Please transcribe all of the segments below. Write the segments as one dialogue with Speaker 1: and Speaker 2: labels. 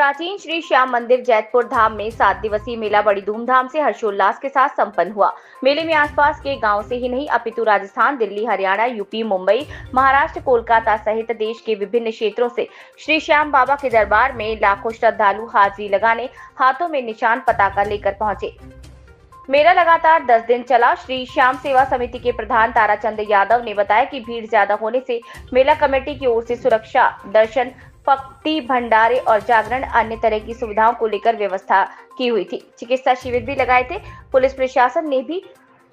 Speaker 1: प्राचीन श्री श्याम मंदिर जैतपुर धाम में 7 दिवसीय मेला बड़ी धूमधाम से हर्षोल्लास के साथ संपन्न हुआ। मेले में आसपास के गांव से ही नहीं अपितु राजस्थान, दिल्ली, हरियाणा, यूपी, मुंबई, महाराष्ट्र, कोलकाता सहित देश के विभिन्न क्षेत्रों से श्री श्याम बाबा के दरबार में लाखों श्रद्धालु हाजिरी लगाने हाथों में निशान पताका लेकर पहुंचे। मेला लगातार 10 दिन चला। श्री श्याम सेवा समिति के प्रधान ताराचंद यादव ने बताया कि भीड़ ज्यादा होने से मेला कमेटी की ओर से सुरक्षा, दर्शन, भक्ति भंडारे और जागरण अन्य तरह की सुविधाओं को लेकर व्यवस्था की हुई थी। चिकित्सा शिविर भी लगाए थे। पुलिस प्रशासन ने भी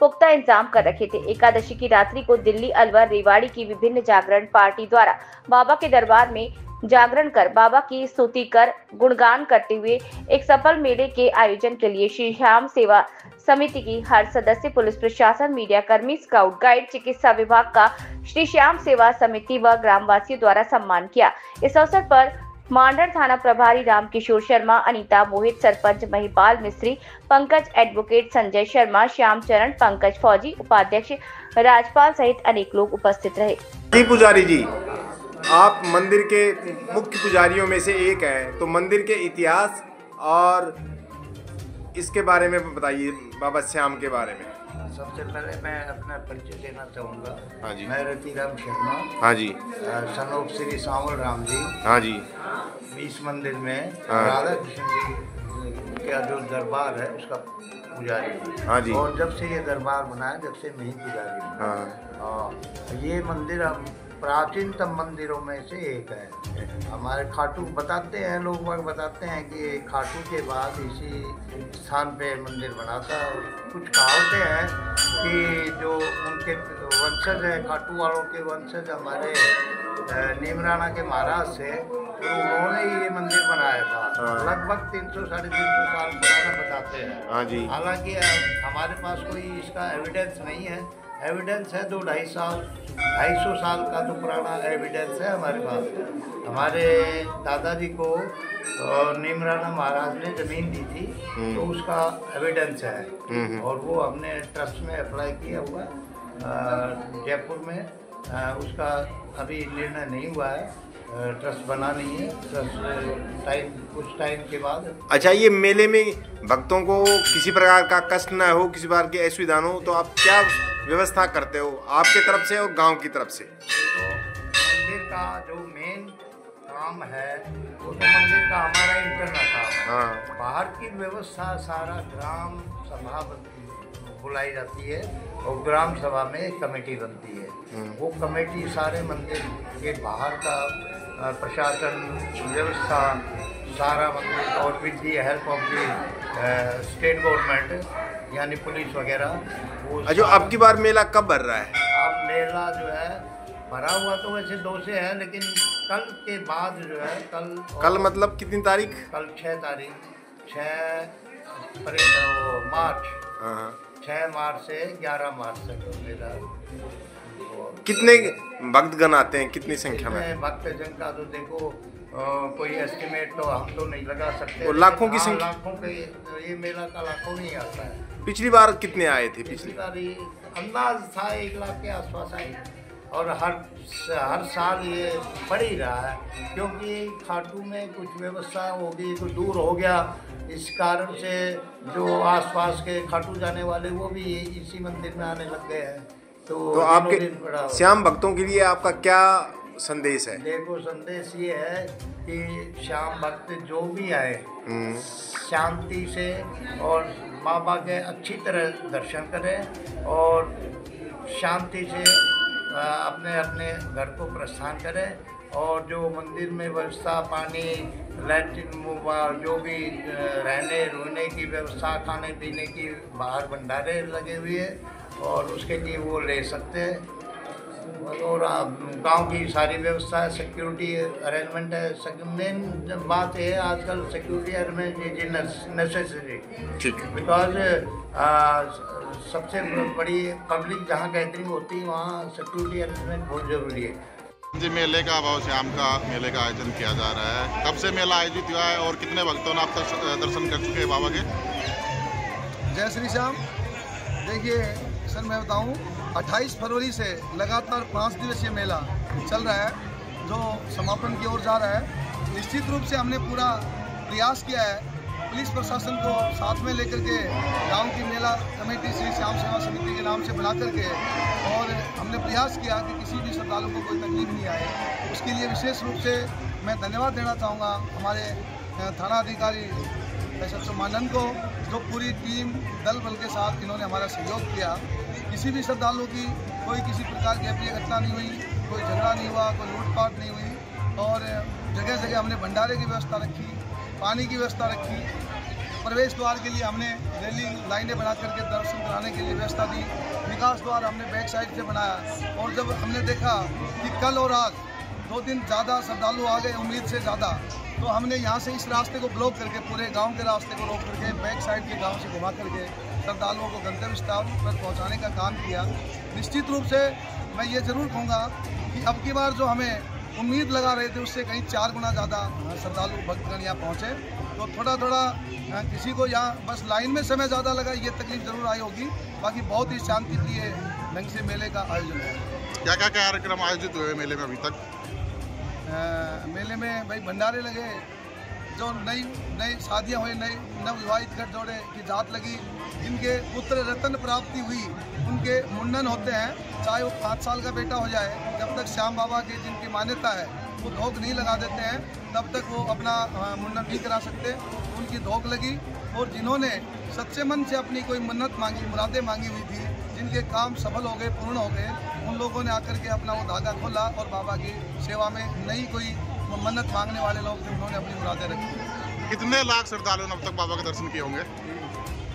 Speaker 1: पुख्ता इंतजाम कर रखे थे। एकादशी की रात्रि को दिल्ली, अलवर, रेवाड़ी की विभिन्न जागरण पार्टी द्वारा बाबा के दरबार में जागरण कर बाबा की स्तुति कर गुणगान करते हुए एक सफल मेले के आयोजन के लिए श्री श्याम सेवा समिति की हर सदस्य, पुलिस प्रशासन, मीडिया कर्मी, स्काउट गाइड, चिकित्सा विभाग का श्री श्याम सेवा समिति व ग्रामवासियों द्वारा सम्मान किया। इस अवसर पर मांडर थाना प्रभारी रामकिशोर शर्मा, अनीता मोहित, सरपंच महिपाल मिस्त्री, पंकज एडवोकेट, संजय शर्मा, श्याम चरण, पंकज फौजी, उपाध्यक्ष राजपाल सहित अनेक लोग उपस्थित रहे।
Speaker 2: जी पुजारी जी, आप मंदिर के मुख्य पुजारियों में से एक हैं, तो मंदिर के इतिहास और इसके बारे में बताइए, बाबा श्याम के बारे में।
Speaker 3: सबसे पहले मैं अपना परिचय देना चाहूँगा।
Speaker 2: हाँ जी।
Speaker 3: मैं रतिराम शर्मा।
Speaker 2: हाँ जी।
Speaker 3: सनोप श्री सांवल राम जी।
Speaker 2: हाँ जी।
Speaker 3: इस मंदिर में
Speaker 2: हाँ।
Speaker 3: राधा कृष्ण जी का जो दरबार है उसका पुजारी।
Speaker 2: हाँ जी।
Speaker 3: और जब से ये दरबार बना है, जब से मैं ही पुजारी हूँ।
Speaker 2: हाँ।
Speaker 3: ये मंदिर प्राचीनतम मंदिरों में से एक है। हमारे खाटू बताते हैं, लोग बताते हैं कि खाटू के बाद इसी स्थान पे मंदिर बना था। कुछ कहावतें हैं कि जो उनके वंशज हैं, खाटू वालों के वंशज हमारे नीमराणा के महाराज से, तो उन्होंने ये मंदिर बनाया था। लगभग 300 साढ़े 300 साल पुराना बताते हैं।
Speaker 2: हाँ जी।
Speaker 3: हालांकि हमारे पास कोई इसका एविडेंस नहीं है। एविडेंस है 250 साल का तो पुराना एविडेंस है हमारे पास। हमारे दादाजी को नीमराणा महाराज ने ज़मीन दी थी, तो उसका एविडेंस है। और वो हमने ट्रस्ट में अप्लाई किया हुआ जयपुर में। उसका अभी निर्णय नहीं हुआ है, ट्रस्ट बना नहीं है। ट्रस्ट कुछ टाइम के बाद।
Speaker 2: अच्छा, ये मेले में भक्तों को किसी प्रकार का कष्ट न हो, किसी प्रकार की असुविधा हो, तो आप क्या व्यवस्था करते हो आपके तरफ से और गांव की तरफ से?
Speaker 3: तो मंदिर का जो मेन काम है वो तो मंदिर का हमारा इंटरनल काम है।
Speaker 2: हाँ।
Speaker 3: बाहर की व्यवस्था सारा ग्राम सभा बुलाई जाती है और ग्राम सभा में एक कमेटी बनती है। वो कमेटी सारे मंदिर के बाहर का प्रशासन व्यवस्था सारा मंदिर और with the help of the state government यानी पुलिस वगैरह।
Speaker 2: जो अब की बार मेला कब भर रहा है?
Speaker 3: अब मेला जो है भरा हुआ तो वैसे 2 से है, लेकिन कल के बाद जो है कल
Speaker 2: मतलब कितनी तारीख?
Speaker 3: कल 6 तारीख 6 मार्च। हाँ। 6 मार्च से 11 मार्च तक मेला।
Speaker 2: कितने भक्तगण आते हैं, कितनी संख्या में?
Speaker 3: भक्तजन का तो देखो कोई एस्टिमेट तो हम तो नहीं लगा सकते।
Speaker 2: और लाखों की संख्या?
Speaker 3: लाखों के ये मेला का लाखों नहीं आता है।
Speaker 2: पिछली बार कितने आए थे?
Speaker 3: पिछली बार अंदाज था 1 लाख के आसपास आए। और हर साल ये बढ़ ही रहा है, क्योंकि खाटू में कुछ व्यवस्था होगी, कुछ दूर हो गया, इस कारण से जो आसपास के खाटू जाने वाले वो भी इसी मंदिर में आने लग गए हैं। तो
Speaker 2: आपके श्याम भक्तों के लिए आपका क्या संदेश है?
Speaker 3: देखो, संदेश ये है कि श्याम भक्त जो भी आए शांति से और बाबा के अच्छी तरह दर्शन करें और शांति से अपने अपने घर को प्रस्थान करें। और जो मंदिर में व्यवस्था, पानी, लैट्रिन, जो भी रहने रुकने की व्यवस्था, खाने पीने की बाहर भंडारे लगे हुए और उसके लिए वो ले सकते हैं। और गांव की सारी व्यवस्था है, सिक्योरिटी अरेंजमेंट है। मेन बात है आजकल security arrangement is necessary, because सबसे बड़ी पब्लिक जहाँ गैदरिंग होती है वहाँ सिक्योरिटी अरेंजमेंट बहुत जरूरी है।
Speaker 4: जी, मेले का बाबा श्याम का मेले का आयोजन किया जा रहा है। कब से मेला आयोजित हुआ है और कितने भक्तों ने आप तक दर्शन कर चुके हैं बाबा के?
Speaker 5: जय श्री श्याम। देखिए सर, मैं बताऊं 28 फरवरी से लगातार 5 दिवसीय मेला चल रहा है, जो समापन की ओर जा रहा है। निश्चित रूप से हमने पूरा प्रयास किया है पुलिस प्रशासन को साथ में लेकर के गांव की मेला कमेटी श्री श्याम सेवा समिति के नाम से बना करके, और हमने प्रयास किया कि किसी भी श्रद्धालु को कोई तकलीफ नहीं आए। उसके लिए विशेष रूप से मैं धन्यवाद देना चाहूँगा हमारे थाना अधिकारी SHO मानंद को, जो पूरी टीम दल बल के साथ इन्होंने हमारा सहयोग किया। किसी भी श्रद्धालु की कोई किसी प्रकार की अप्रिय घटना नहीं हुई, कोई झगड़ा नहीं हुआ, कोई लूटपाट नहीं हुई, और जगह जगह हमने भंडारे की व्यवस्था रखी, पानी की व्यवस्था रखी। प्रवेश द्वार के लिए हमने रेलिंग लाइनें बना करके दर्शन कराने के लिए व्यवस्था दी। विकास द्वार हमने बैक साइड से बनाया, और जब हमने देखा कि कल और आज 2 दिन ज़्यादा श्रद्धालु आ गए उम्मीद से ज़्यादा, तो हमने यहाँ से इस रास्ते को ब्लॉक करके पूरे गांव के रास्ते को रोक करके बैक साइड के गांव से घुमा करके श्रद्धालुओं को गंतव्य स्थान पर पहुँचाने का काम किया। निश्चित रूप से मैं ये ज़रूर कहूँगा कि अब की बार जो हमें उम्मीद लगा रहे थे उससे कहीं 4 गुना ज़्यादा श्रद्धालु भक्तगण यहाँ पहुँचे। तो थोड़ा किसी को यहाँ बस लाइन में समय ज़्यादा लगा, ये तकलीफ ज़रूर आई होगी। बाकी बहुत ही शांतिप्रिय ढंग से मेले का आयोजन है।
Speaker 4: क्या क्या कार्यक्रम आयोजित हुए मेले में अभी तक?
Speaker 5: मेले में भाई भंडारे लगे, जो नई शादियाँ हुई, नई नवविवाहित घर जोड़े की जात लगी, जिनके पुत्र रत्न प्राप्ति हुई उनके मुंडन होते हैं। चाहे वो 5 साल का बेटा हो जाए, जब तक श्याम बाबा की जिनकी मान्यता है वो धोख नहीं लगा देते हैं, तब तक वो अपना मुंडन नहीं करा सकते। उनकी धोख लगी, और जिन्होंने सच्चे मन से अपनी कोई मन्नत मांगी, मुरादें मांगी हुई थी, जिनके काम सफल हो गए, पूर्ण हो गए, उन लोगों ने आकर के अपना वो धागा खोला और बाबा की सेवा में नई कोई मन्नत मांगने वाले लोग थे, उन्होंने अपनी मुरादें रखी।
Speaker 4: कितने लाख श्रद्धालुओं ने अब तक बाबा के दर्शन किए होंगे?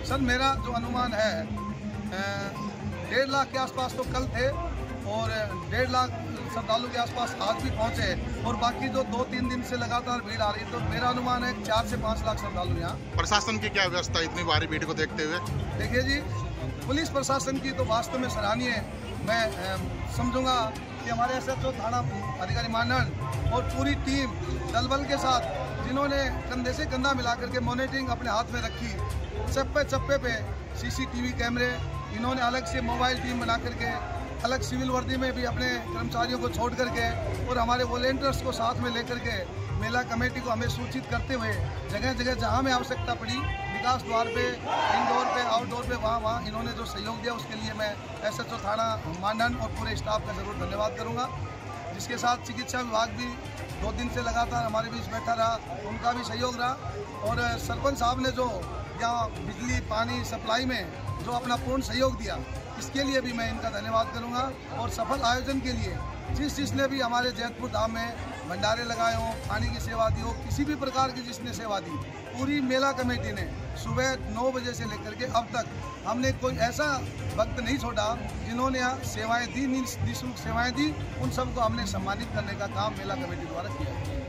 Speaker 5: सर मेरा जो अनुमान है 1.5 लाख के आसपास तो कल थे, और 1.5 लाख श्रद्धालु के आसपास आज भी पहुंचे, और बाकी जो 2-3 दिन से लगातार भीड़ आ रही है, तो मेरा अनुमान है 4 से 5 लाख श्रद्धालु यहाँ।
Speaker 4: प्रशासन की क्या व्यवस्था इतनी भारी भीड़ को देखते हुए?
Speaker 5: देखिए जी, पुलिस प्रशासन की तो वास्तव में सराहनीय है। मैं समझूंगा कि हमारे SHO थाना अधिकारी मानंद और पूरी टीम दल बल के साथ, जिन्होंने कंधे से कंधा मिला करके मॉनिटरिंग अपने हाथ में रखी, चप्पे चप्पे पे CCTV कैमरे, इन्होंने अलग से मोबाइल टीम बना करके, अलग सिविल वर्दी में भी अपने कर्मचारियों को छोड़ करके, और हमारे वॉलेंटियर्स को साथ में लेकर के मेला कमेटी को हमें सूचित करते हुए जगह जगह जहां में आवश्यकता पड़ी, विकास द्वार पे, इंडोर पे, आउटडोर पे, वहाँ इन्होंने जो सहयोग दिया उसके लिए मैं SHO थाना मानंद और पूरे स्टाफ का ज़रूर धन्यवाद करूँगा। जिसके साथ चिकित्सा विभाग भी 2 दिन से लगातार हमारे बीच बैठा रहा, उनका भी सहयोग रहा, और सरपंच साहब ने जो यहाँ बिजली पानी सप्लाई में जो अपना पूर्ण सहयोग दिया, इसके लिए भी मैं इनका धन्यवाद करूंगा। और सफल आयोजन के लिए जिसने भी हमारे जैतपुर धाम में भंडारे लगाए हों, पानी की सेवा दी हो, किसी भी प्रकार की जिसने सेवा दी, पूरी मेला कमेटी ने सुबह 9 बजे से लेकर के अब तक हमने कोई ऐसा वक्त नहीं छोड़ा जिन्होंने यहाँ सेवाएं दी, निःशुल्क सेवाएं दी, उन सबको हमने सम्मानित करने का काम मेला कमेटी द्वारा किया है।